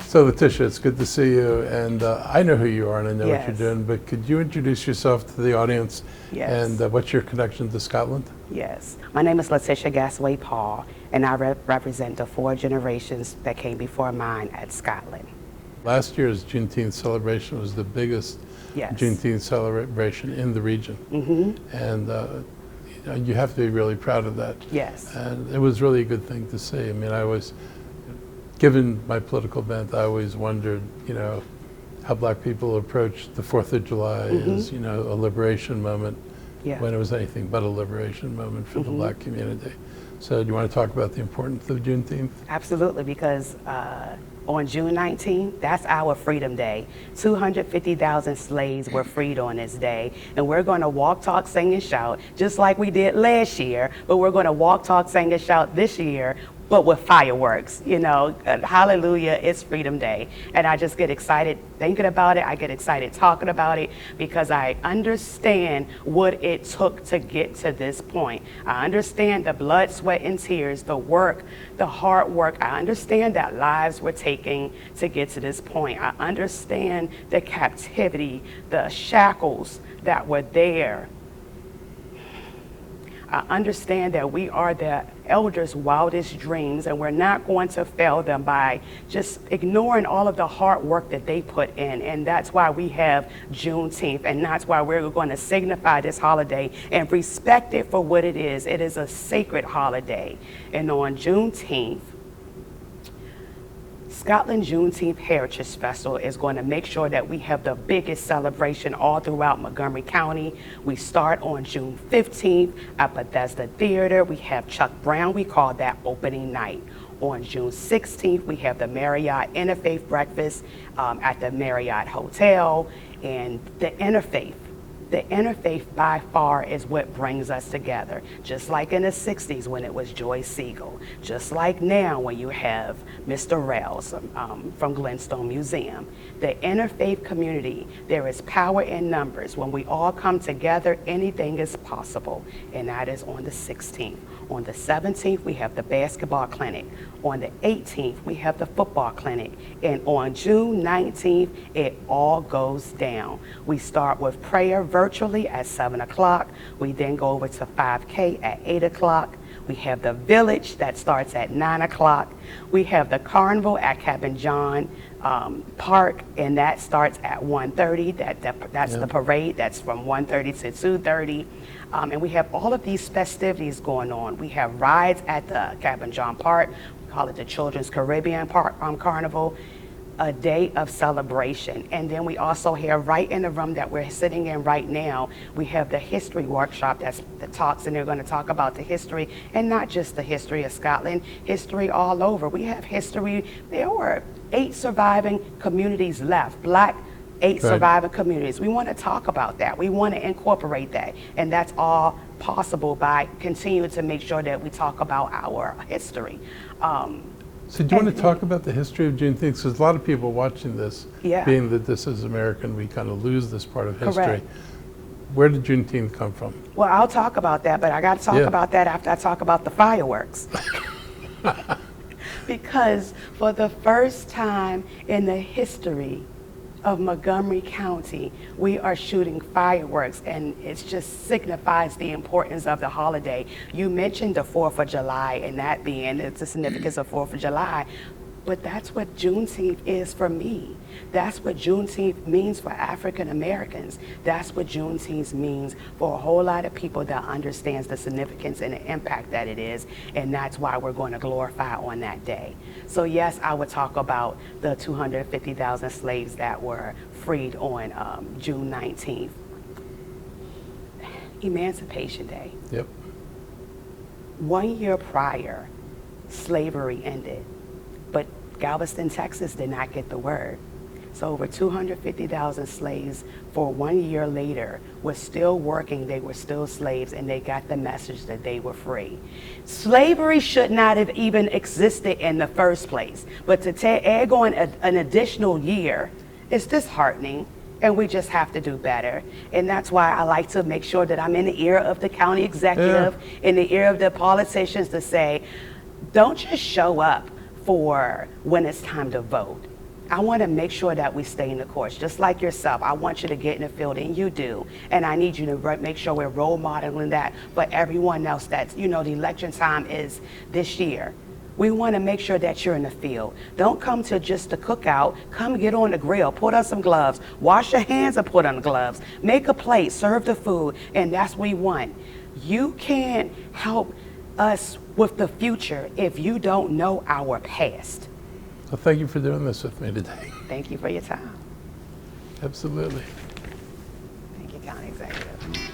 So LaTisha, it's good to see you, and I know who you are and I know Yes. what you're doing, but could you introduce yourself to the audience? Yes. And what's your connection to Scotland? Yes. My name is LaTisha Gasaway-Paul, and I represent the 4 generations that came before mine at Scotland. Last year's Juneteenth celebration was the biggest Yes. Juneteenth celebration in the region. Mm-hmm. And you have to be really proud of that. Yes. And it was really a good thing to see. I mean, given my political bent, I always wondered, how black people approach the 4th of July as, a liberation moment, Yeah. when it was anything but a liberation moment for the black community. So do you want to talk about the importance of Juneteenth? Absolutely, because on June 19th, that's our Freedom Day. 250,000 slaves were freed on this day, and we're going to walk, talk, sing, and shout, just like we did last year, but we're going to walk, talk, sing, and shout this year, but with fireworks. Hallelujah, it's Freedom Day. And I just get excited thinking about it. I get excited talking about it because I understand what it took to get to this point. I understand the blood, sweat, and tears, the work, the hard work. I understand that lives were taken to get to this point. I understand the captivity, the shackles that were there. I understand that we are the elders' wildest dreams, and we're not going to fail them by just ignoring all of the hard work that they put in. And that's why we have Juneteenth, and that's why we're going to signify this holiday and respect it for what it is. It is a sacred holiday. And on Juneteenth, Scotland Juneteenth Heritage Festival is going to make sure that we have the biggest celebration all throughout Montgomery County. We start on June 15th at Bethesda Theater. We have Chuck Brown. We call that opening night. On June 16th, we have the Marriott Interfaith Breakfast at the Marriott Hotel. And the interfaith by far is what brings us together. Just like in the 60s when it was Joyce Siegel. Just like now when you have Mr. Rels from Glenstone Museum. The interfaith community, there is power in numbers. When we all come together, anything is possible. And that is on the 16th. On the 17th, we have the basketball clinic. On the 18th, we have the football clinic. And on June 19th, it all goes down. We start with prayer virtually at 7 o'clock. We then go over to 5K at 8 o'clock. We have the village that starts at 9 o'clock. We have the carnival at Cabin John Park, and that starts at 1:30. That's the parade. That's from 1:30 to 2:30. And we have all of these festivities going on. We have rides at the Cabin John Park. We call it the Children's Caribbean Park Carnival. A day of celebration. And then we also have right in the room that we're sitting in right now, we have the history workshop that talks, and they're going to talk about the history, and not just the history of Scotland, history all over. We have history. There were 8 surviving communities left, black 8 surviving communities. We want to talk about that. We want to incorporate that. And that's all possible by continuing to make sure that we talk about our history. So do you want to talk about the history of Juneteenth? Because a lot of people watching this, being that this is American, we kind of lose this part of history. Correct. Where did Juneteenth come from? Well, I'll talk about that, but I got to talk about that after I talk about the fireworks. Because for the first time in the history of Montgomery County, we are shooting fireworks, and it just signifies the importance of the holiday. You mentioned the 4th of July and that being the significance of 4th of July, but that's what Juneteenth is for me. That's what Juneteenth means for African Americans. That's what Juneteenth means for a whole lot of people that understands the significance and the impact that it is, and that's why we're going to glorify on that day. So yes, I would talk about the 250,000 slaves that were freed on June 19th. Emancipation Day. Yep. 1 year prior, slavery ended, but Galveston, Texas did not get the word. So over 250,000 slaves for 1 year later were still working, they were still slaves, and they got the message that they were free. Slavery should not have even existed in the first place, but to add on an additional year is disheartening, and we just have to do better. And that's why I like to make sure that I'm in the ear of the county executive, in the ear of the politicians to say, don't just show up for when it's time to vote. I want to make sure that we stay in the course, just like yourself. I want you to get in the field, and you do. And I need you to make sure we're role modeling that for everyone else that's, you know, the election time is this year. We want to make sure that you're in the field. Don't come to just the cookout. Come get on the grill, put on some gloves, wash your hands and put on the gloves. Make a plate, serve the food, and that's what we want. You can't help us with the future if you don't know our past. Well, thank you for doing this with me today. Thank you for your time. Absolutely. Thank you, County Executive.